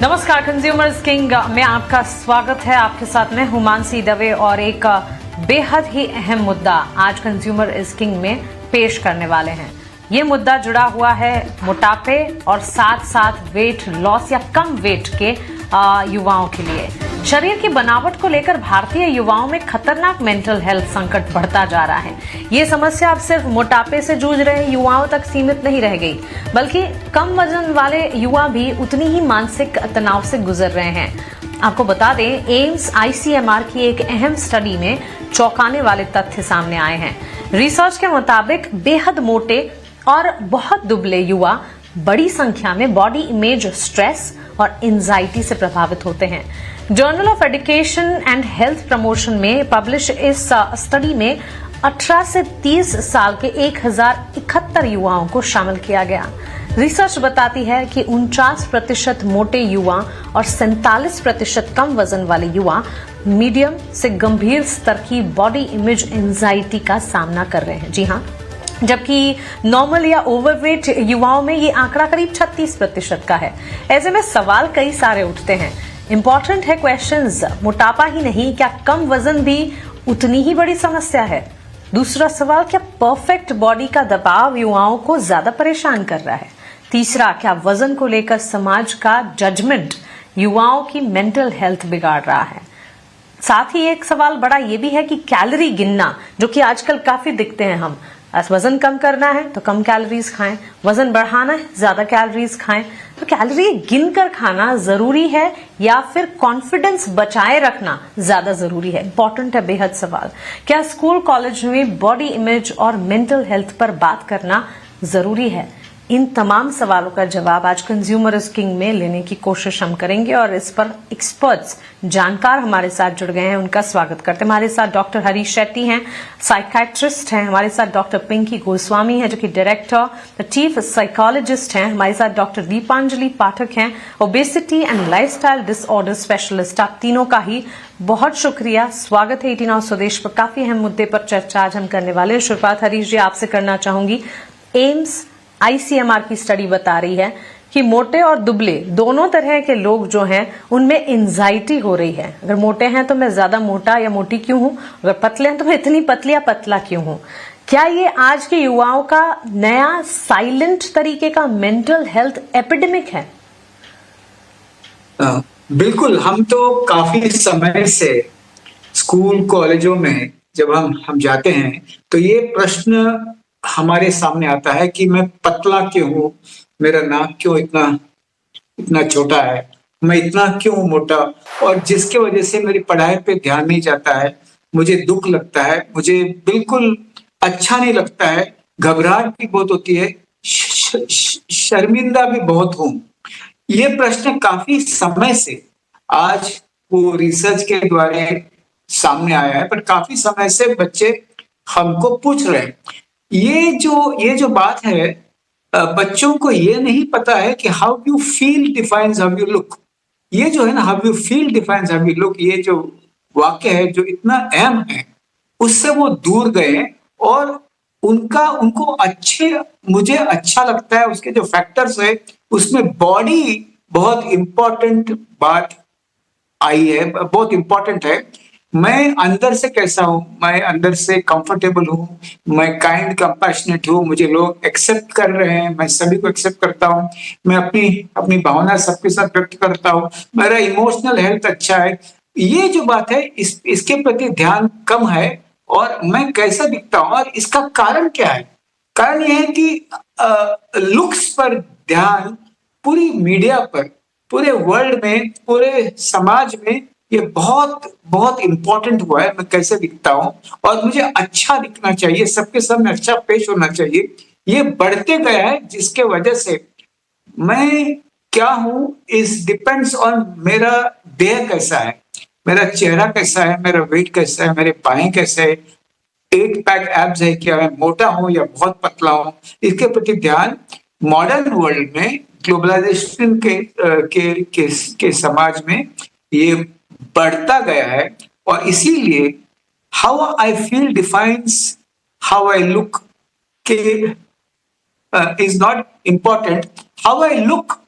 नमस्कार, consumers king में आपका स्वागत है। आपके साथ मैं हूं मानसी दवे और एक बेहद ही अहम मुद्दा आज कंज्यूमर इज किंग में पेश करने वाले हैं। ये मुद्दा जुड़ा हुआ है मोटापे और साथ साथ वेट लॉस या कम वेट के युवाओं के लिए। शरीर की बनावट को लेकर भारतीय युवाओं में खतरनाक मेंटल हेल्थ संकट बढ़ता जा रहा है। ये समस्या अब सिर्फ मोटापे से जूझ रहे युवाओं तक सीमित नहीं रह गई, बल्कि कम वजन वाले युवा भी उतनी ही मानसिक तनाव से गुजर रहे हैं। आपको बता दें, एम्स ICMR की एक अहम स्टडी में चौंकाने वाले तथ्य सामने आए हैं। रिसर्च के मुताबिक बेहद मोटे और बहुत दुबले युवा बड़ी संख्या में बॉडी इमेज स्ट्रेस और एंजाइटी से प्रभावित होते हैं। Journal of education and health promotion में पब्लिश इस स्टडी में 18 से 30 साल के 1071 युवाओं को शामिल किया गया। रिसर्च बताती है कि 49% मोटे युवा और 47% कम वजन वाले युवा मीडियम से गंभीर स्तर की बॉडी इमेज एंजाइटी का सामना कर रहे हैं। जी हाँ, जबकि नॉर्मल या ओवरवेट युवाओं में ये आंकड़ा करीब 36% का है। ऐसे में सवाल कई सारे उठते हैं। इंपॉर्टेंट है क्वेश्चंस, मोटापा ही नहीं, क्या कम वजन भी उतनी ही बड़ी समस्या है? दूसरा सवाल, क्या परफेक्ट बॉडी का दबाव युवाओं को ज्यादा परेशान कर रहा है? तीसरा, क्या वजन को लेकर समाज का जजमेंट युवाओं की मेंटल हेल्थ बिगाड़ रहा है? साथ ही एक सवाल बड़ा ये भी है कि कैलोरी गिनना, जो कि आजकल काफी दिखते हैं हम, वजन कम करना है तो कम कैलोरीज खाएं, वजन बढ़ाना है ज्यादा कैलोरीज खाएं। तो कैलोरी गिनकर खाना जरूरी है या फिर कॉन्फिडेंस बचाए रखना ज्यादा जरूरी है? इंपॉर्टेंट है बेहद सवाल। क्या स्कूल कॉलेज में बॉडी इमेज और मेंटल हेल्थ पर बात करना जरूरी है? इन तमाम सवालों का जवाब आज कंज्यूमर इज किंग में लेने की कोशिश हम करेंगे और इस पर एक्सपर्ट्स, जानकार हमारे साथ जुड़ गए हैं। उनका स्वागत करते हैं। हमारे साथ डॉक्टर हरीश शेट्टी हैं, साइकाट्रिस्ट हैं। हमारे साथ डॉक्टर पिंकी गोस्वामी हैं, जो कि डायरेक्टर चीफ साइकोलॉजिस्ट हैं। हमारे साथ डॉक्टर दीपांजलि पाठक हैं, obesity and lifestyle disorder specialist. आप तीनों का ही बहुत शुक्रिया, स्वागत है 18 आवर स्वदेश पर। काफी अहम मुद्दे पर चर्चा आज हम करने वाले हैं। शुरुआत हरीश जी आपसे करना चाहूंगी। एम्स ICMR की स्टडी बता रही है कि मोटे और दुबले दोनों तरह के लोग जो हैं उनमें एंजाइटी हो रही है। अगर मोटे हैं तो मैं ज्यादा मोटा या मोटी क्यों हूं, अगर पतले हैं तो मैं इतनी पतली या पतला क्यों हूं? क्या ये आज के युवाओं का नया साइलेंट तरीके का मेंटल हेल्थ एपिडेमिक है? बिल्कुल। हम तो काफी समय से स्कूल कॉलेजों में जब हम जाते हैं तो ये प्रश्न हमारे सामने आता है कि मैं पतला क्यों हूँ, मेरा नाक क्यों इतना इतना छोटा है, मैं इतना क्यों मोटा, और जिसके वजह से मेरी पढ़ाई पे ध्यान नहीं जाता है, मुझे दुख लगता है, मुझे बिल्कुल अच्छा नहीं लगता है, घबराहट भी बहुत होती है, शर्मिंदा भी बहुत हूँ। ये प्रश्न काफी समय से आज वो रिसर्च के द्वारा सामने आया है, पर काफी समय से बच्चे हमको पूछ रहे हैं। ये जो बात है, बच्चों को ये नहीं पता है कि how you feel defines how you look. ये जो है ना, how you feel defines how you look, ये जो वाक्य है जो इतना अहम है, उससे वो दूर गए और उनको मुझे अच्छा लगता है उसके जो फैक्टर्स है उसमें बॉडी बहुत इंपॉर्टेंट बात आई है, बहुत इंपॉर्टेंट है। मैं अंदर से कैसा हूँ, मैं अंदर से कंफर्टेबल हूँ, मैं काइंड कंपैशनेट हूँ, मुझे लोग एक्सेप्ट कर रहे हैं, मैं सभी को एक्सेप्ट करता हूँ, मैं अपनी भावना सबके साथ व्यक्त करता हूँ, मेरा इमोशनल हेल्थ अच्छा है। ये जो बात है इसके प्रति ध्यान कम है और मैं कैसा दिखता हूँ, और इसका कारण क्या है? कारण यह है कि लुक्स पर ध्यान पूरी मीडिया पर, पूरे वर्ल्ड में, पूरे समाज में ये बहुत बहुत इंपॉर्टेंट हुआ है। मैं कैसे दिखता हूं और मुझे अच्छा दिखना चाहिए, सबके सामने अच्छा पेश होना चाहिए, ये बढ़ते गया है, जिसके वजह से मैं क्या हूं इस डिपेंड्स ऑन मेरा देह कैसा है, मेरा चेहरा कैसा है, मेरा वेट कैसा है, मेरे पाए कैसे है, 8 पैक एब्स है, क्या मैं मोटा हूं या बहुत पतला हूं, इसके प्रति ध्यान मॉडर्न वर्ल्ड में, ग्लोबलाइजेशन के समाज में ये बढ़ता गया है। और इसीलिए how I feel defines how I look के is not important, how I look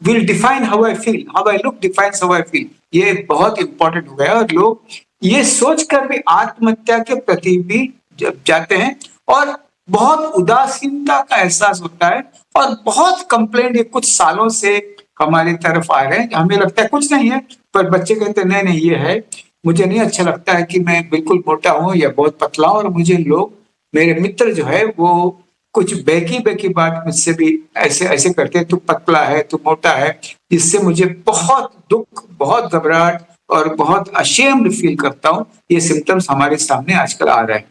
will define how I feel, how I look defines how I feel. ये बहुत इंपॉर्टेंट हो गया और लोग ये सोचकर भी आत्महत्या के प्रति भी जब जाते हैं और बहुत उदासीनता का एहसास होता है और बहुत कंप्लेंट ये कुछ सालों से हमारी तरफ आ रहे हैं। हमें लगता है कुछ नहीं है, पर बच्चे कहते हैं नहीं नहीं ये है, मुझे नहीं अच्छा लगता है कि मैं बिल्कुल मोटा हूं या बहुत पतला हूं, और मुझे लोग, मेरे मित्र जो है वो कुछ बेकी बेकी बात मुझसे भी ऐसे ऐसे करते हैं, तू पतला है, तू मोटा है, जिससे मुझे बहुत दुख, बहुत घबराहट और बहुत अशेम्ड फील करता हूं। ये सिम्टम्स हमारे सामने आजकल आ रहे हैं।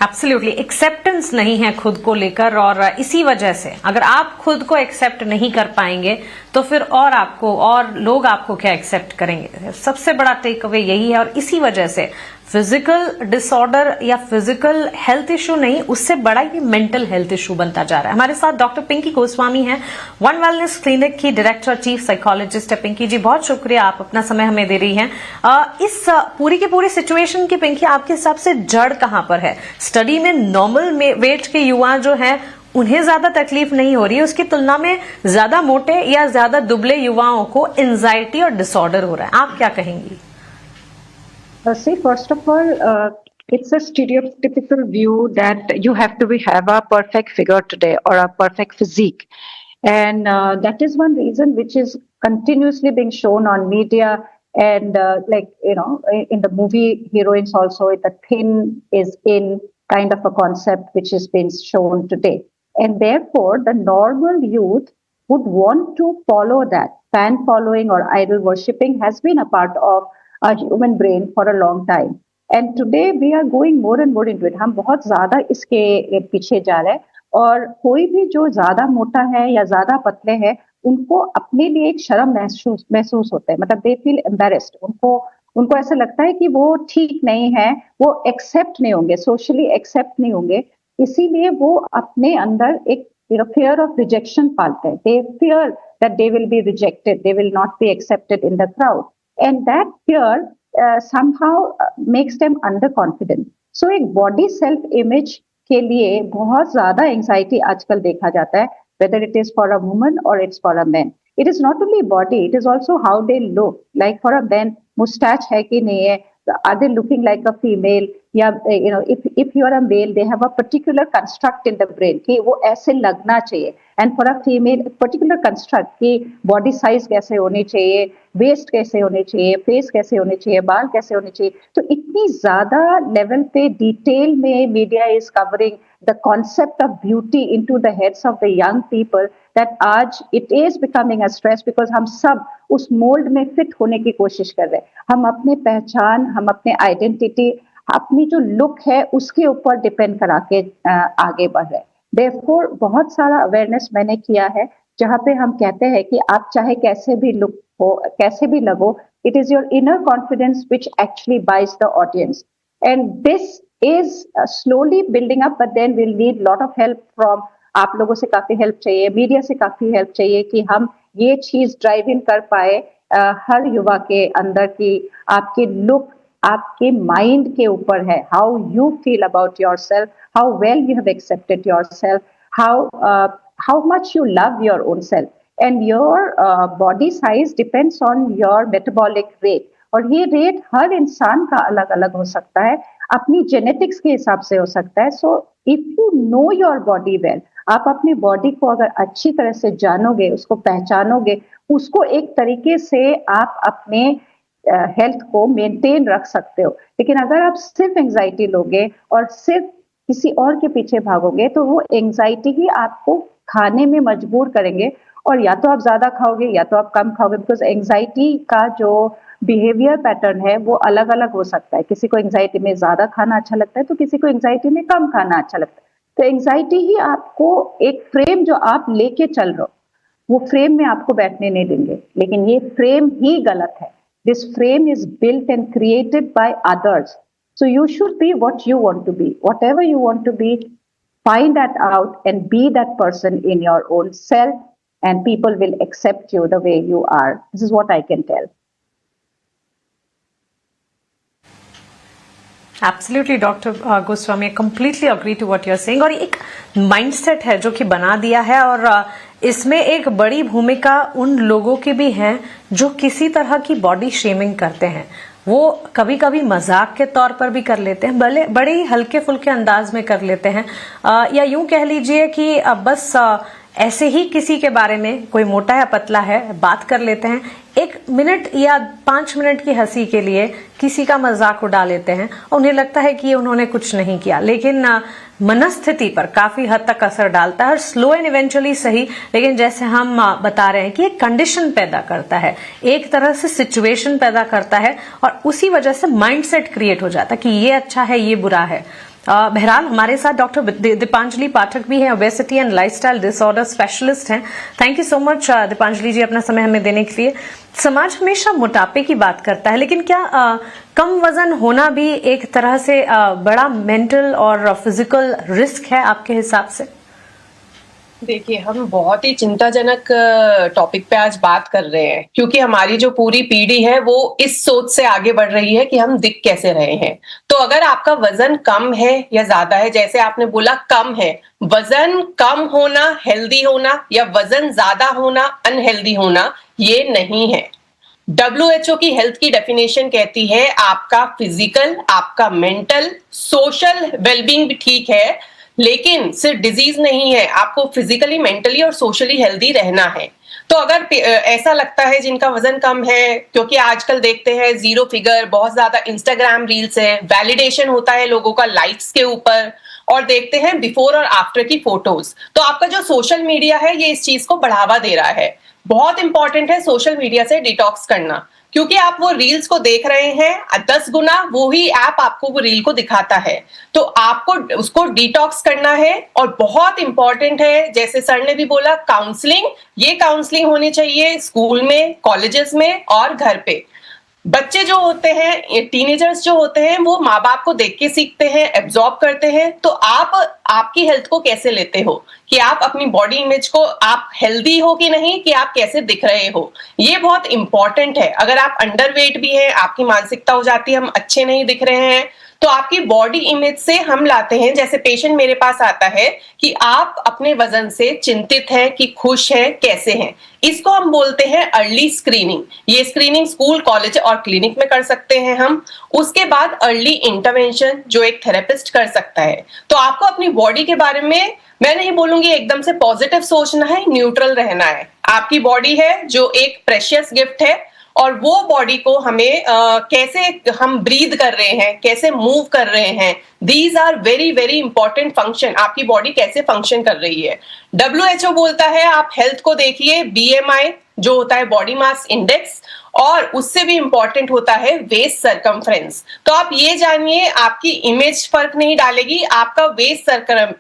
एब्सोल्युटली एक्सेप्टेंस नहीं है खुद को लेकर, और इसी वजह से अगर आप खुद को एक्सेप्ट नहीं कर पाएंगे तो फिर और आपको और लोग आपको क्या एक्सेप्ट करेंगे। सबसे बड़ा टेक अवे यही है, और इसी वजह से फिजिकल डिसऑर्डर या फिजिकल हेल्थ इशू नहीं, उससे बड़ा ये मेंटल हेल्थ इशू बनता जा रहा है। हमारे साथ डॉक्टर पिंकी गोस्वामी हैं, वन वेलनेस क्लिनिक की डायरेक्टर चीफ साइकोलॉजिस्ट है। पिंकी जी बहुत शुक्रिया, आप अपना समय हमें दे रही हैं। इस पूरी की पूरी सिचुएशन की पिंकी आपके हिसाब से जड़ कहां पर है? स्टडी में नॉर्मल वेट के युवा जो हैं उन्हें ज्यादा तकलीफ नहीं हो रही है, उसकी तुलना में ज्यादा मोटे या ज्यादा दुबले युवाओं को एंजाइटी और डिसऑर्डर हो रहा है, आप क्या कहेंगी? See, first of all, it's a stereotypical view that you have to have a perfect figure today or a perfect physique. And that is one reason which is continuously being shown on media. And like, in the movie heroines also, the thin is in kind of a concept which is being shown today. And therefore, the normal youth would want to follow that. Fan following or idol worshipping has been a part of a human brain for a long time. And today we are going more and more into it. हम बहुत ज्यादा इसके पीछे जा रहे हैं, और कोई भी जो ज्यादा मोटा है या ज्यादा पतले हैं उनको अपने लिए एक शर्म महसूस होता है, मतलब दे फील एम्बेरेस्ड। उनको ऐसा लगता है कि वो ठीक नहीं है, वो एक्सेप्ट नहीं होंगे, सोशली एक्सेप्ट नहीं होंगे, इसीलिए वो अपने अंदर एक fear of rejection पालते हैं। They fear that they will be rejected, they will not be accepted in the crowd. And that fear somehow makes them underconfident. So एक body self image के लिए बहुत ज्यादा एंजाइटी आजकल देखा जाता है, whether it is for a woman or it's for a man. It is not only body, it is also how they look. Like for a man, mustache है कि नहीं है, are they looking like a female? या if you are a male, they have a particular construct in the brain कि वो ऐसे लगना चाहिए, and for a female particular construct कि body size कैसे होनी चाहिए, waist कैसे होनी चाहिए, face कैसे होनी चाहिए, बाल कैसे होने चाहिए। तो इतनी ज्यादा लेवल पे डिटेल में media is covering the concept of beauty into the heads of the young people that आज it is becoming a stress, because हम सब उस मोल्ड में फिट होने की कोशिश कर रहे हैं। हम अपने पहचान, हम अपने आइडेंटिटी, अपनी जो लुक है उसके ऊपर डिपेंड करा के आगे बढ़ रहे हैं। देयरफॉर बहुत सारा अवेयरनेस मैंने किया है जहाँ पे हम कहते हैं कि आप चाहे कैसे भी लुक हो, कैसे भी लगो, it is your inner confidence which actually buys the audience, and this is slowly building up, but then will need lot of help from, आप लोगों से काफी हेल्प चाहिए, मीडिया से काफी हेल्प चाहिए कि हम ये चीज ड्राइव इन कर पाए हर युवा के अंदर की आपके लुक आपके माइंड के ऊपर है, how you feel about your self, how well you have accepted your self, how much you love your own self, and your body size depends on your metabolic rate, और ये rate हर इंसान का अलग अलग हो सकता है, अपनी जेनेटिक्स के हिसाब से हो सकता है। So if you know your body well, आप अपनी बॉडी को अगर अच्छी तरह से जानोगे, उसको पहचानोगे, उसको एक तरीके से आप अपने हेल्थ को मेंटेन रख सकते हो। लेकिन अगर आप सिर्फ एंजाइटी लोगे और सिर्फ किसी और के पीछे भागोगे तो वो एंजाइटी ही आपको खाने में मजबूर करेंगे, और या तो आप ज्यादा खाओगे या तो आप कम खाओगे, बिकॉज एंजाइटी का जो बिहेवियर पैटर्न है वो अलग अलग हो सकता है। किसी को एंजाइटी में ज्यादा खाना अच्छा लगता है तो किसी को एंजाइटी में कम खाना अच्छा लगता है। तो एंजाइटी ही आपको एक फ्रेम जो आप लेके चल रहे हो वो फ्रेम में आपको बैठने नहीं देंगे, लेकिन ये फ्रेम ही गलत है। This frame is built and created by others. So you should be what you want to be. Whatever you want to be, find that out and be that person in your own self, and people will accept you the way you are. This is what I can tell. Absolutely doctor Goswami, completely agree to what you are saying. और एक mindset है जो कि बना दिया है, और इसमें एक बड़ी भूमिका उन लोगों की भी है जो किसी तरह की बॉडी शेमिंग करते हैं। वो कभी कभी मजाक के तौर पर भी कर लेते हैं, बड़े ही हल्के फुल्के अंदाज में कर लेते हैं, या यूं कह लीजिए कि बस ऐसे ही किसी के बारे में, कोई मोटा या पतला है, बात कर लेते हैं, 1 मिनट या 5 मिनट की हंसी के लिए किसी का मजाक उड़ा लेते हैं और उन्हें लगता है कि उन्होंने कुछ नहीं किया, लेकिन मनस्थिति पर काफी हद तक असर डालता है। और स्लो एंड इवेंचुअली सही, लेकिन जैसे हम बता रहे हैं कि एक कंडीशन पैदा करता है, एक तरह से सिचुएशन पैदा करता है, और उसी वजह से माइंडसेट क्रिएट हो जाता है कि ये अच्छा है, ये बुरा है। बहरहाल हमारे साथ डॉक्टर दीपांजलि पाठक भी हैं, obesity and lifestyle disorder specialist हैं। Thank you so much Deepanjali ji अपना समय हमें देने के लिए। समाज हमेशा मोटापे की बात करता है, लेकिन क्या कम वजन होना भी एक तरह से बड़ा मेंटल और फिजिकल रिस्क है आपके हिसाब से? देखिए, हम बहुत ही चिंताजनक टॉपिक पे आज बात कर रहे हैं, क्योंकि हमारी जो पूरी पीढ़ी है वो इस सोच से आगे बढ़ रही है कि हम दिख कैसे रहे हैं। तो अगर आपका वजन कम है या ज्यादा है, जैसे आपने बोला कम है, वजन कम होना हेल्दी होना या वजन ज्यादा होना अनहेल्दी होना, ये नहीं है। WHO की हेल्थ की डेफिनेशन कहती है आपका फिजिकल, आपका मेंटल, सोशल वेलबींग भी ठीक है, लेकिन सिर्फ डिजीज नहीं है, आपको फिजिकली, मेंटली और सोशली हेल्दी रहना है। तो अगर ऐसा लगता है जिनका वजन कम है, क्योंकि आजकल देखते हैं जीरो फिगर, बहुत ज्यादा इंस्टाग्राम रील्स है, वैलिडेशन होता है लोगों का लाइक्स के ऊपर, और देखते हैं बिफोर और आफ्टर की फोटोज, तो आपका जो सोशल मीडिया है ये इस चीज को बढ़ावा दे रहा है। बहुत इंपॉर्टेंट है सोशल मीडिया से डिटॉक्स करना, क्योंकि आप वो रील्स को देख रहे हैं 10 गुना वो ही ऐप आपको वो रील को दिखाता है, तो आपको उसको डिटॉक्स करना है। और बहुत इंपॉर्टेंट है, जैसे सर ने भी बोला, काउंसलिंग, ये काउंसलिंग होनी चाहिए स्कूल में, कॉलेजेस में और घर पे। बच्चे जो होते हैं, टीनेजर्स जो होते हैं, वो माँ बाप को देख के सीखते हैं, एब्जॉर्ब करते हैं। तो आप आपकी हेल्थ को कैसे लेते हो, कि आप अपनी बॉडी इमेज को, आप हेल्दी हो कि नहीं, कि आप कैसे दिख रहे हो, ये बहुत इंपॉर्टेंट है। अगर आप अंडरवेट भी हैं, आपकी मानसिकता हो जाती है हम अच्छे नहीं दिख रहे हैं, तो आपकी बॉडी इमेज से हम लाते हैं, जैसे पेशेंट मेरे पास आता है कि आप अपने वजन से चिंतित हैं कि खुश हैं, कैसे हैं, इसको हम बोलते हैं अर्ली स्क्रीनिंग। ये स्क्रीनिंग स्कूल, कॉलेज और क्लिनिक में कर सकते हैं हम। उसके बाद अर्ली इंटरवेंशन जो एक थेरेपिस्ट कर सकता है। तो आपको अपनी बॉडी के बारे में, मैं नहीं बोलूंगी एकदम से पॉजिटिव सोचना है, न्यूट्रल रहना है। आपकी बॉडी है जो एक प्रेशियस गिफ्ट है, और वो बॉडी को हमें कैसे हम ब्रीद कर रहे हैं, कैसे मूव कर रहे हैं, these are very very important function. आपकी बॉडी कैसे फंक्शन कर रही है। WHO बोलता है आप हेल्थ को देखिए BMI जो होता है बॉडी मास इंडेक्स, और उससे भी इंपॉर्टेंट होता है वेस्ट सरकमफ्रेंस। तो आप ये जानिए, आपकी इमेज फर्क नहीं डालेगी, आपका वेस्ट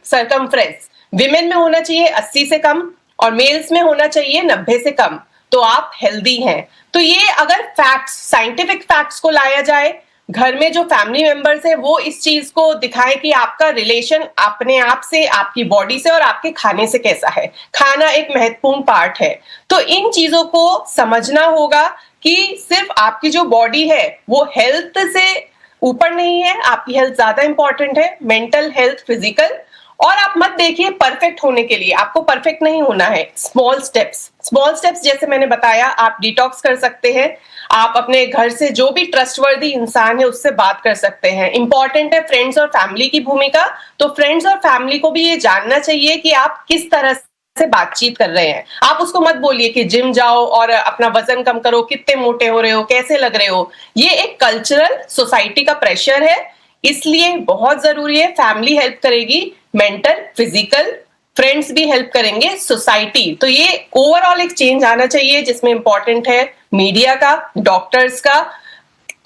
सरकमफ्रेंस विमेन में होना चाहिए 80 से कम, और मेल्स में होना चाहिए 90 से कम, तो आप हेल्दी हैं। तो ये अगर फैक्ट्स, साइंटिफिक फैक्ट्स को लाया जाए, घर में जो फैमिली मेंबर्स है वो इस चीज को दिखाएं कि आपका रिलेशन अपने आप से, आपकी बॉडी से और आपके खाने से कैसा है। खाना एक महत्वपूर्ण पार्ट है। तो इन चीजों को समझना होगा कि सिर्फ आपकी जो बॉडी है वो हेल्थ से ऊपर नहीं है, आपकी हेल्थ ज्यादा इंपॉर्टेंट है, मेंटल हेल्थ, फिजिकल। और आप मत देखिए परफेक्ट होने के लिए, आपको परफेक्ट नहीं होना है। स्मॉल स्टेप्स जैसे मैंने बताया, आप डिटॉक्स कर सकते हैं, आप अपने घर से जो भी ट्रस्टवर्दी इंसान है उससे बात कर सकते हैं। इंपॉर्टेंट है फ्रेंड्स और फैमिली की भूमिका। तो फ्रेंड्स और फैमिली को भी ये जानना चाहिए कि आप किस तरह से बातचीत कर रहे हैं। आप उसको मत बोलिए कि जिम जाओ और अपना वजन कम करो, कितने मोटे हो रहे हो, कैसे लग रहे हो। ये एक कल्चरल सोसाइटी का प्रेशर है, इसलिए बहुत जरूरी है। फैमिली हेल्प करेगी, मेंटल, फिजिकल, फ्रेंड्स भी हेल्प करेंगे, सोसाइटी। तो ये ओवरऑल एक चेंज आना चाहिए, जिसमें इंपॉर्टेंट है मीडिया का, डॉक्टर्स का,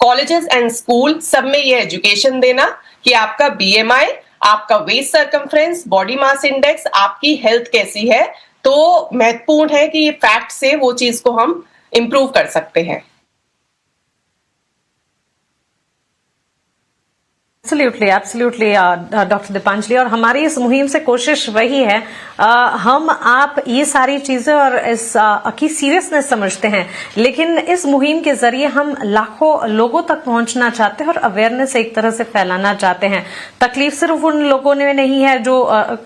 कॉलेजेस एंड स्कूल, सब में ये एजुकेशन देना कि आपका BMI, आपका waist circumference, body mass index, आपकी हेल्थ कैसी है। तो महत्वपूर्ण है कि ये फैक्ट से वो चीज को हम इंप्रूव कर सकते हैं। एब्सोल्युटली डॉक्टर दीपांजलि, और हमारी इस मुहिम से कोशिश वही है, हम आप ये सारी चीजें और इस की सीरियसनेस समझते हैं, लेकिन इस मुहिम के जरिए हम लाखों लोगों तक पहुंचना चाहते हैं और अवेयरनेस एक तरह से फैलाना चाहते हैं। तकलीफ सिर्फ उन लोगों में नहीं है जो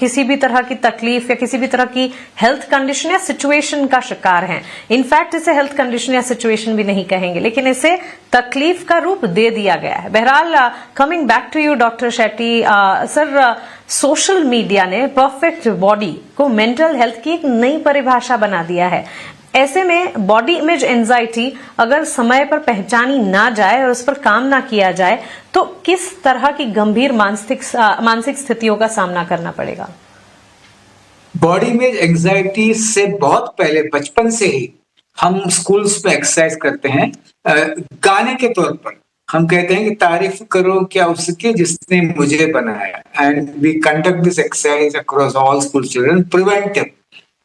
किसी भी तरह की तकलीफ या किसी भी तरह की हेल्थ कंडीशन या सिचुएशन का शिकार हैं। इनफैक्ट इसे हेल्थ कंडीशन या सिचुएशन भी नहीं कहेंगे, लेकिन इसे तकलीफ का रूप दे दिया गया है। बहरहाल, coming back to you doctor Shetty sir, social media ने परफेक्ट बॉडी को मेंटल हेल्थ की एक नई परिभाषा बना दिया है। ऐसे में बॉडी इमेज एंजाइटी अगर समय पर पहचानी ना जाए और उस पर काम ना किया जाए तो किस तरह की गंभीर मानसिक स्थितियों का सामना करना पड़ेगा? बॉडी इमेज एंजाइटी से बहुत पहले, बचपन से ही हम स्कूल्स में एक्सरसाइज करते हैं, गाने के तौर पर हम कहते हैं कि तारीफ करो क्या उसकी जिसने मुझे बनाया, and we conduct this exercise across all school children, preventive.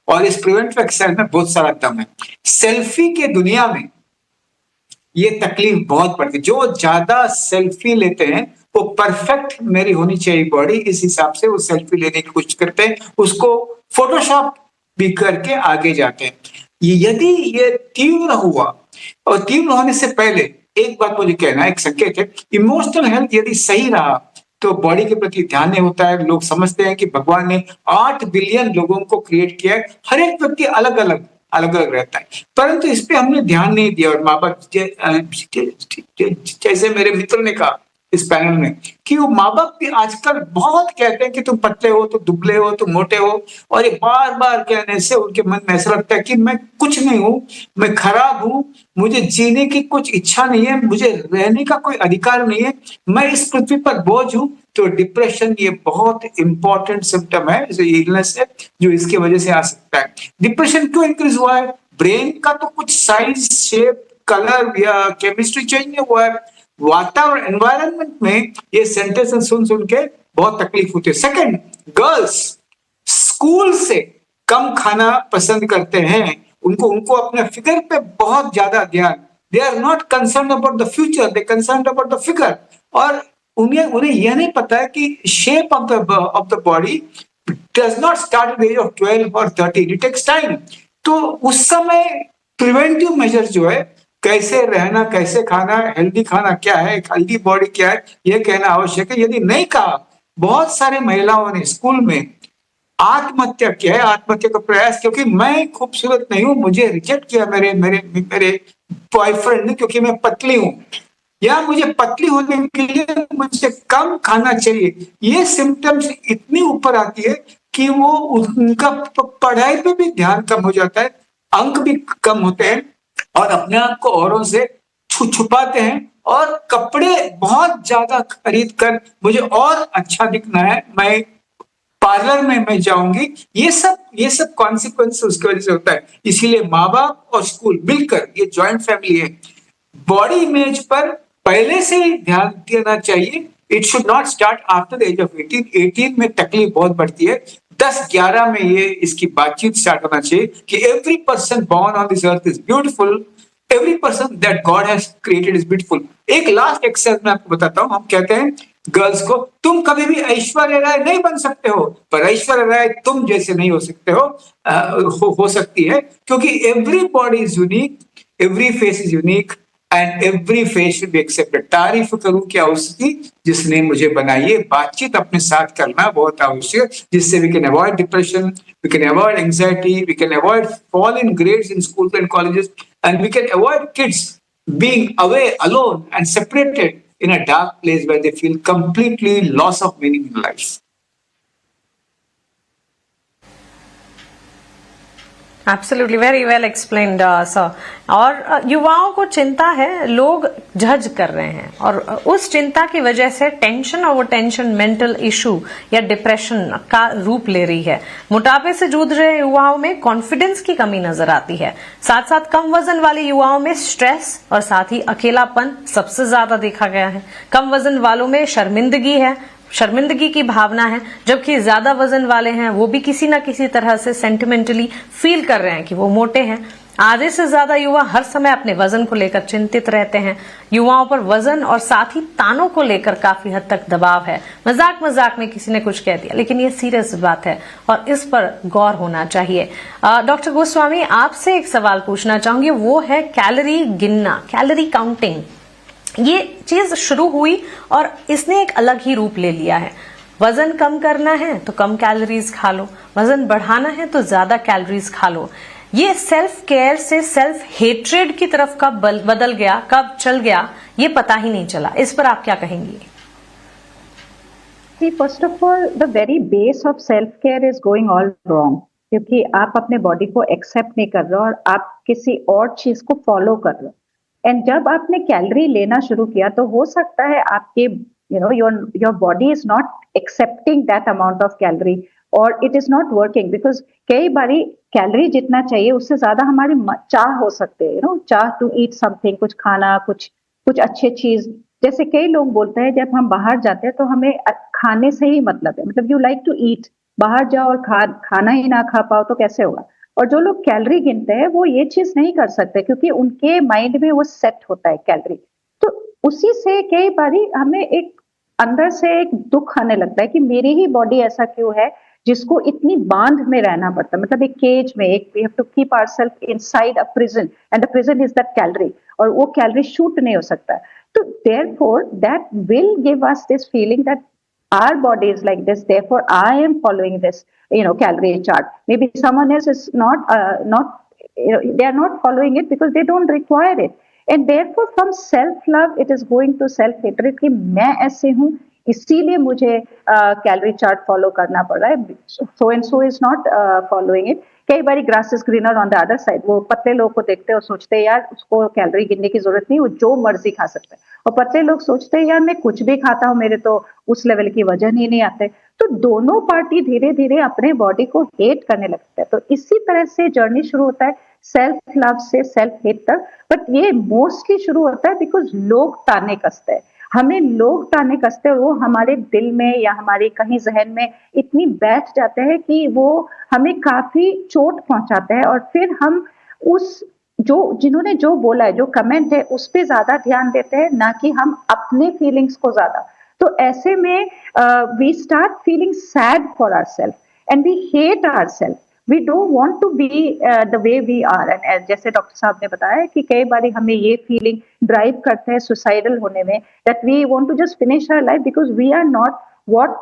और इस प्रिवेंटिव एक्सरसाइज में बहुत सारा दम है। सेल्फी के दुनिया में ये तकलीफ बहुत पड़ती है। जो ज्यादा सेल्फी लेते हैं वो परफेक्ट मेरी होनी चाहिए बॉडी, इस हिसाब से वो सेल्फी लेने की कोशिश करते हैं, उसको फोटोशॉप भी करके आगे जाते हैं। यदि ये तीव्र हुआ, और तीव्र होने से पहले एक बात मुझे कहना है, एक संकेत है, इमोशनल हेल्थ यदि सही रहा तो बॉडी के प्रति ध्यान नहीं होता है। लोग समझते हैं कि भगवान ने 8 बिलियन लोगों को क्रिएट किया है, हर एक व्यक्ति अलग अलग रहता है, परंतु इस पे हमने ध्यान नहीं दिया। और माँ बाप, जैसे मेरे मित्र ने कहा इस पैनल में, कि वो माँ बाप भी आजकल बहुत कहते हैं कि तुम पतले हो, तुम दुबले हो, तुम मोटे हो, और ये बार बार कहने से उनके मन में ऐसा लगता है कि मैं कुछ नहीं हूं, मैं खराब हूं, मुझे जीने की कुछ इच्छा नहीं है, मुझे रहने का कोई अधिकार नहीं है, मैं इस पृथ्वी पर बोझ हूं। तो डिप्रेशन ये बहुत इंपॉर्टेंट सिम्टम है, इलनेस है जो इसकी वजह से आ सकता है। डिप्रेशन क्यों इंक्रीज हुआ है? ब्रेन का तो कुछ साइज, शेप, कलर या केमिस्ट्री चेंज नहीं हुआ है, वातावरण, एनवायरनमेंट में ये सेंटेंस सुन के बहुत तकलीफ होती है। सेकंड, गर्ल्स स्कूल से कम खाना पसंद करते हैं, उनको अपने फिगर पे बहुत ज्यादा ध्यान, they are not concern about the future, they concern about the figure. और उन्हें यह नहीं पता है कि shape of the body does not start at the age of 12 और 13, इट टेक्स टाइम। तो उस समय प्रिवेंटिव मेजर जो है, कैसे रहना, कैसे खाना, हेल्दी खाना क्या है, हेल्दी बॉडी क्या है, यह कहना आवश्यक है। यदि नहीं कहा, बहुत सारे महिलाओं ने स्कूल में आत्महत्या किया है, आत्महत्या का प्रयास, क्योंकि मैं खूबसूरत नहीं हूं, मुझे रिजेक्ट किया मेरे मेरे मेरे बॉयफ्रेंड ने क्योंकि मैं पतली हूं, या मुझे पतली होने के लिए मुझे कम खाना चाहिए। ये सिम्टम्स इतनी ऊपर आती है कि वो उनका पढ़ाई पे भी ध्यान कम हो जाता है, अंक भी कम होते हैं, और अपने आप को औरों से छुपाते हैं, और कपड़े बहुत ज्यादा खरीद कर मुझे और अच्छा दिखना है, मैं पार्लर में मैं जाऊंगी, ये सब कॉन्सिक्वेंस उसकी वजह से होता है। इसीलिए माँ बाप और स्कूल मिलकर, ये ज्वाइंट फैमिली है, बॉडी इमेज पर पहले से ही ध्यान देना चाहिए। It should not start after the age of 18 में तकलीफ बहुत बढ़ती है, 10-11 में ये इसकी बातचीत स्टार्ट होना चाहिए कि every person born on this earth is beautiful, every person that God has created is beautiful. एक लास्ट एक्सरसाइज मैं आपको बताता हूं। हम कहते हैं गर्ल्स को, तुम कभी भी ऐश्वर्या राय नहीं बन सकते हो, पर ऐश्वर्या राय तुम जैसे नहीं हो सकते हो सकती है, क्योंकि every body is unique, every face is unique, and every face should be accepted. तारीफ करूं क्या उसकी जिसने मुझे बनाई है। बातचीत अपने साथ करना बहुत आवश्यक, जिससे we can avoid depression, we can avoid anxiety, we can avoid fall in grades in school and colleges, and we can avoid kids being away alone and separated in a dark place where they feel completely loss of meaning in life. Absolutely, very well explained sir. और युवाओं को चिंता है, लोग जज कर रहे हैं, और उस चिंता की वजह से टेंशन, और वो टेंशन मेंटल इशू या डिप्रेशन का रूप ले रही है। मोटापे से जूझ रहे युवाओं में कॉन्फिडेंस की कमी नजर आती है, साथ साथ कम वजन वाले युवाओं में स्ट्रेस और साथ ही अकेलापन सबसे ज्यादा देखा गया है। कम वजन वालों में शर्मिंदगी की भावना है, जबकि ज्यादा वजन वाले हैं वो भी किसी ना किसी तरह से सेंटिमेंटली फील कर रहे हैं कि वो मोटे हैं। आधे से ज्यादा युवा हर समय अपने वजन को लेकर चिंतित रहते हैं। युवाओं पर वजन और साथ ही तानों को लेकर काफी हद तक दबाव है। मजाक मजाक में किसी ने कुछ कह दिया, लेकिन ये सीरियस बात है और इस पर गौर होना चाहिए। डॉक्टर गोस्वामी, आपसे एक सवाल पूछना चाहूंगी, वो है कैलोरी गिनना, कैलोरी काउंटिंग। ये चीज शुरू हुई और इसने एक अलग ही रूप ले लिया है। वजन कम करना है तो कम कैलोरीज खा लो, वजन बढ़ाना है तो ज्यादा कैलोरीज खा लो। ये सेल्फ केयर से सेल्फ हेट्रेड की तरफ कब बदल गया, कब चल गया, ये पता ही नहीं चला। इस पर आप क्या कहेंगी? See, first of all, the very base of self-care is going all wrong. क्योंकि आप अपने बॉडी को एक्सेप्ट नहीं कर रहे हो और आप किसी और चीज को फॉलो कर रहे हो। एंड जब आपने कैलोरी लेना शुरू किया तो हो सकता है आपके your body is not accepting that amount of calorie or it is not working because कई बारी कैलोरी जितना चाहिए उससे ज्यादा हमारी चाह हो सकते हैं, चाह टू ईट समथिंग, कुछ खाना, कुछ अच्छी चीज। जैसे कई लोग बोलते हैं जब हम बाहर जाते हैं तो हमें खाने से ही मतलब है, मतलब यू लाइक टू ईट, बाहर जाओ और खाना ही ना खा पाओ तो कैसे होगा। और जो लोग कैलोरी गिनते हैं वो ये चीज नहीं कर सकते क्योंकि उनके माइंड में वो सेट होता है कैलोरी। तो उसी से कई बारी हमें एक अंदर से एक दुख आने लगता है कि मेरी ही बॉडी ऐसा क्यों है जिसको इतनी बांध में रहना पड़ता है, मतलब एक केज में, एक we have to keep ourselves inside a prison and the prison is that calorie, और वो कैलोरी शूट नहीं हो सकता। तो therefore that will give us this feeling that our body is like this, therefore I am following this calorie chart. Maybe someone else is not they are not following it because they don't require it, and therefore from self love it is going to self hatred कि मैं ऐसे हूँ इसीलिए मुझे calorie chart follow करना पड़ रहा है, so and so is not following it. कई बारी grass is greener on the other side, वो पतले लोग को देखते हैं और सोचते हैं यार उसको कैलोरी गिनने की जरूरत नहीं, वो जो मर्जी खा सकता है, और पतले लोग सोचते हैं यार मैं कुछ भी खाता हूँ मेरे तो उस लेवल की वजन ही नहीं आते। तो दोनों पार्टी धीरे धीरे अपने बॉडी को हेट करने लगता है। तो इसी तरह से जर्नी शुरू होता है सेल्फ लव से सेल्फ हेट तक, बट ये मोस्टली शुरू होता है बिकॉज लोग ताने कसते हैं, हमें लोग ताने कसते हैं, वो हमारे दिल में या हमारे कहीं जहन में इतनी बैठ जाते हैं कि वो हमें काफी चोट पहुंचाते हैं, और फिर हम उस जिन्होंने जो बोला है, जो कमेंट है, उस पर ज्यादा ध्यान देते हैं ना कि हम अपने फीलिंग्स को ज्यादा। तो ऐसे में we start feeling sad for ourselves and we hate ourselves, we don't want to be the way we are. And जैसे डॉक्टर साहब ने बताया कि कई बार हमें ये फीलिंग ड्राइव करते हैं सुसाइडल होने में, that we want to just finish our life because we are not what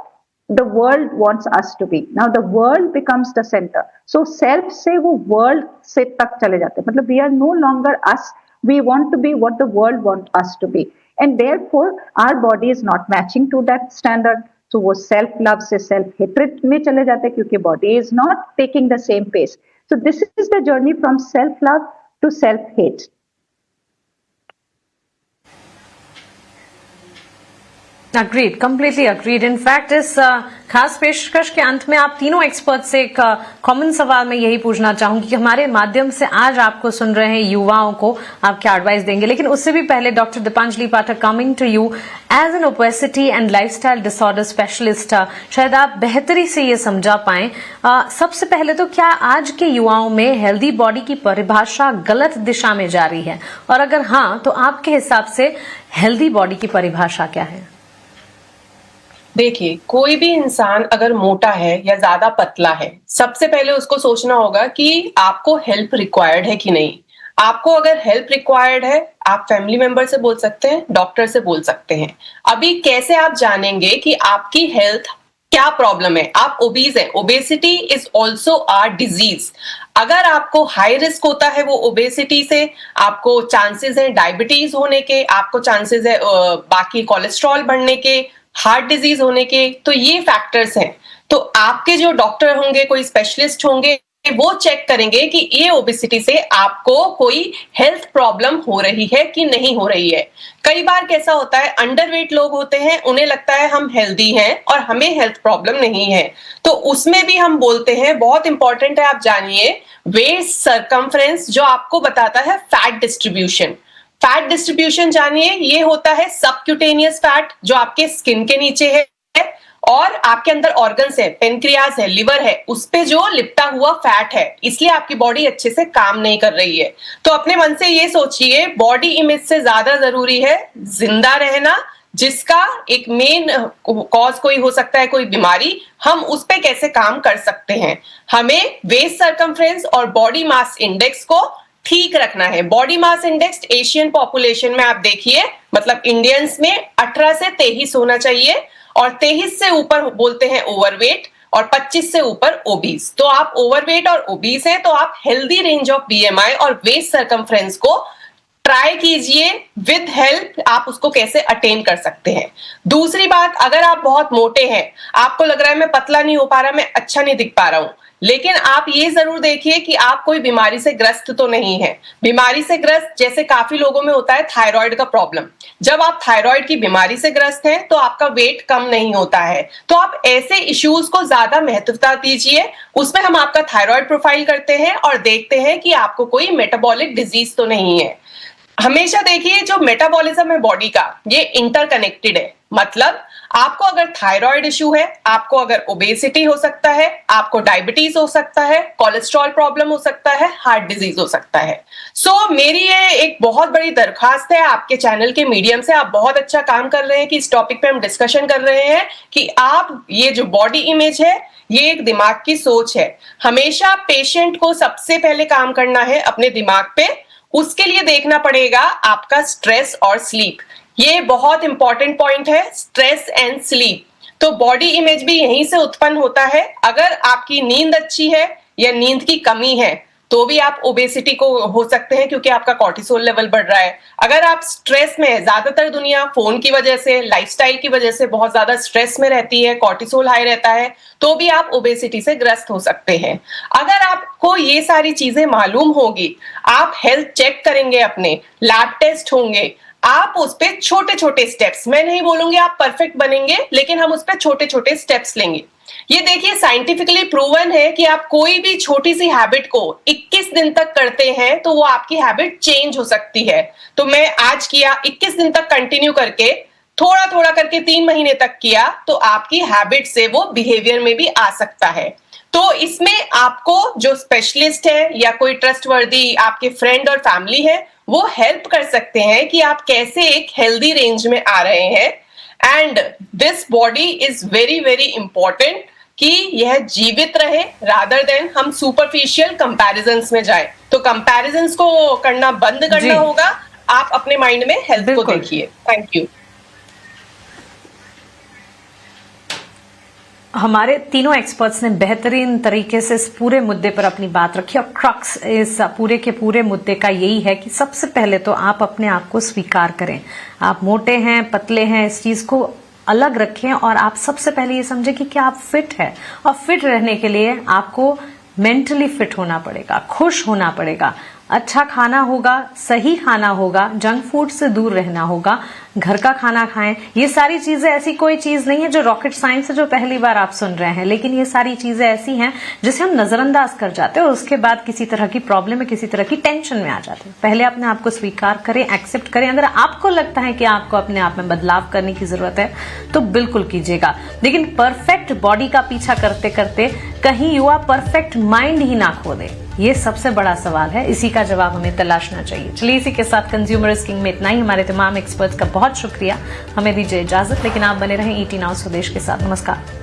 the world wants us to be. Now the world becomes the center, so self से वो world से तक चले जाते हैं, मतलब we are no longer us, we want to be what the world wants us to be, and therefore our body is not matching to that standard, so वो self love से self hatred में चले जाते हैं क्योंकि body is not taking the same pace. So this is the journey from self love to self hate. Agreed, completely agreed. In fact इस खास पेशकश के अंत में आप तीनों एक्सपर्ट से एक कॉमन सवाल मैं यही पूछना चाहूंगी कि हमारे माध्यम से आज आपको सुन रहे हैं युवाओं को आप क्या एडवाइस देंगे। लेकिन उससे भी पहले doctor Deepanjali Pathak, coming to you as an obesity and lifestyle disorder specialist, शायद आप बेहतरी से ये समझा पाएं। सबसे पहले तो क्या आज के युवाओं में हेल्दी बॉडी की परिभाषा गलत दिशा में जा रही है, और अगर हाँ तो आपके हिसाब से हेल्दी बॉडी की परिभाषा क्या है? देखिए, कोई भी इंसान अगर मोटा है या ज्यादा पतला है, सबसे पहले उसको सोचना होगा कि आपको हेल्प रिक्वायर्ड है कि नहीं। आपको अगर हेल्प रिक्वायर्ड है, आप फैमिली मेंबर से बोल सकते हैं, डॉक्टर से बोल सकते हैं। अभी कैसे आप जानेंगे कि आपकी हेल्थ क्या प्रॉब्लम है? आप ओबीज है, obesity is also a disease. अगर आपको हाई रिस्क होता है वो ओबेसिटी से, आपको चांसेस है डायबिटीज होने के, आपको चांसेस है बाकी कोलेस्ट्रॉल बढ़ने के, हार्ट डिजीज होने के, तो ये फैक्टर्स हैं। तो आपके जो डॉक्टर होंगे, कोई स्पेशलिस्ट होंगे, वो चेक करेंगे कि ये ओबेसिटी से आपको कोई हेल्थ प्रॉब्लम हो रही है कि नहीं हो रही है। कई बार कैसा होता है, अंडरवेट लोग होते हैं, उन्हें लगता है हम हेल्दी हैं और हमें हेल्थ प्रॉब्लम नहीं है, तो उसमें भी हम बोलते हैं, बहुत इंपॉर्टेंट है आप जानिए, वेस्ट सर्कमफ्रेंस जो आपको बताता है फैट डिस्ट्रीब्यूशन। फैट डिस्ट्रीब्यूशन जानिए, ये होता है सबक्यूटेनियस फैट जो आपके स्किन के नीचे है, और आपके अंदर ऑर्गन्स है, पेनक्रियाज है, लिवर है, उस पे जो लिपटा हुआ फैट है, इसलिए आपकी बॉडी अच्छे से काम नहीं कर रही है। तो अपने मन से ये सोचिए, बॉडी इमेज से ज्यादा जरूरी है जिंदा रहना, जिसका एक मेन कॉज कोई हो सकता है, कोई बीमारी, हम उस पे कैसे काम कर सकते हैं। हमें वेस्ट सर्कमफ्रेंस और बॉडी मास इंडेक्स को ठीक रखना है। Body mass index Asian population में आप देखिए, मतलब इंडियंस में 18 से 23 होना चाहिए, और 23 से ऊपर बोलते हैं ओवरवेट, और 25 से ऊपर ओबीस। तो आप ओवरवेट और ओबीस हैं तो आप हेल्दी रेंज ऑफ बीएमआई और वेस्ट सर्कमफ्रेंस को ट्राई कीजिए, विद हेल्प आप उसको कैसे अटेन कर सकते हैं। दूसरी बात, अगर आप बहुत मोटे हैं, आपको लग रहा है मैं पतला नहीं हो पा रहा, मैं अच्छा नहीं दिख पा रहा हूं, लेकिन आप ये जरूर देखिए कि आप कोई बीमारी से ग्रस्त तो नहीं है। बीमारी से ग्रस्त जैसे काफी लोगों में होता है थायराइड का प्रॉब्लम, जब आप थायराइड की बीमारी से ग्रस्त हैं तो आपका वेट कम नहीं होता है। तो आप ऐसे इश्यूज को ज्यादा महत्वता दीजिए, उसमें हम आपका थायराइड प्रोफाइल करते हैं और देखते हैं कि आपको कोई मेटाबॉलिक डिजीज तो नहीं है। हमेशा देखिए, जो मेटाबॉलिज्म है बॉडी का, ये इंटरकनेक्टेड है। मतलब आपको अगर थायराइड इशू है, आपको अगर ओबेसिटी हो सकता है, आपको डायबिटीज हो सकता है, कोलेस्ट्रॉल प्रॉब्लम हो सकता है, हार्ट डिजीज हो सकता है। सो मेरी ये एक बहुत बड़ी दरखास्त है आपके चैनल के मीडियम से, आप बहुत अच्छा काम कर रहे हैं कि इस टॉपिक पे हम डिस्कशन कर रहे हैं कि आप ये जो बॉडी इमेज है, ये एक दिमाग की सोच है। हमेशा पेशेंट को सबसे पहले काम करना है अपने दिमाग पे, उसके लिए देखना पड़ेगा आपका स्ट्रेस और स्लीप। ये बहुत इंपॉर्टेंट पॉइंट है, स्ट्रेस एंड स्लीप। तो बॉडी इमेज भी यहीं से उत्पन्न होता है। अगर आपकी नींद अच्छी है या नींद की कमी है तो भी आप ओबेसिटी को हो सकते हैं, क्योंकि आपका कॉर्टिसोल लेवल बढ़ रहा है। अगर आप स्ट्रेस में है, ज्यादातर दुनिया फोन की वजह से, लाइफस्टाइल की वजह से बहुत ज्यादा स्ट्रेस में रहती है, कॉर्टिसोल हाई रहता है, तो भी आप ओबेसिटी से ग्रस्त हो सकते हैं। अगर आपको ये सारी चीजें मालूम होगी, आप हेल्थ चेक करेंगे, अपने लैब टेस्ट होंगे, आप उस पे छोटे छोटे स्टेप्स, मैं नहीं बोलूंगी आप परफेक्ट बनेंगे, लेकिन हम उस पे छोटे छोटे स्टेप्स लेंगे। ये देखिए, साइंटिफिकली प्रूवन है कि आप कोई भी छोटी सी हैबिट को 21 दिन तक करते हैं तो वो आपकी हैबिट चेंज हो सकती है। तो मैं आज किया, 21 दिन तक कंटिन्यू करके, थोड़ा थोड़ा करके 3 महीने तक किया, तो आपकी हैबिट से वो बिहेवियर में भी आ सकता है। तो इसमें आपको जो स्पेशलिस्ट है या कोई ट्रस्टवर्दी आपके फ्रेंड और फैमिली है, वो हेल्प कर सकते हैं कि आप कैसे एक हेल्दी रेंज में आ रहे हैं। And this body is very very important कि यह जीवित रहे, रादर देन हम सुपरफिशियल कंपैरिजंस में जाए। तो कंपैरिजंस को करना बंद करना होगा। आप अपने माइंड में हेल्थ को देखिए। Thank you. हमारे तीनों एक्सपर्ट्स ने बेहतरीन तरीके से इस पूरे मुद्दे पर अपनी बात रखी, और क्रक्स इस पूरे के पूरे मुद्दे का यही है कि सबसे पहले तो आप अपने आप को स्वीकार करें। आप मोटे हैं, पतले हैं, इस चीज को अलग रखें, और आप सबसे पहले ये समझें कि क्या आप फिट है। और फिट रहने के लिए आपको मेंटली फिट होना पड़ेगा, खुश होना पड़ेगा, अच्छा खाना होगा, सही खाना होगा, जंक फूड से दूर रहना होगा, घर का खाना खाएं। ये सारी चीजें, ऐसी कोई चीज नहीं है जो रॉकेट साइंस है जो पहली बार आप सुन रहे हैं, लेकिन ये सारी चीजें ऐसी हैं जिसे हम नजरअंदाज कर जाते हैं और उसके बाद किसी तरह की प्रॉब्लम में, किसी तरह की टेंशन में आ जाते हैं। पहले अपने आप को स्वीकार करें, एक्सेप्ट करें। अगर आपको लगता है कि आपको अपने आप में बदलाव करने की जरूरत है तो बिल्कुल कीजिएगा, लेकिन परफेक्ट बॉडी का पीछा करते करते कहीं युवा परफेक्ट माइंड ही ना खो दे, ये सबसे बड़ा सवाल है। इसी का जवाब हमें तलाशना चाहिए। चलिए, इसी के साथ कंज्यूमर इज किंग में इतना ही। हमारे तमाम एक्सपर्ट्स का बहुत शुक्रिया। हमें दीजिए इजाजत, लेकिन आप बने रहें ईटी नाउ स्वदेश के साथ। नमस्कार।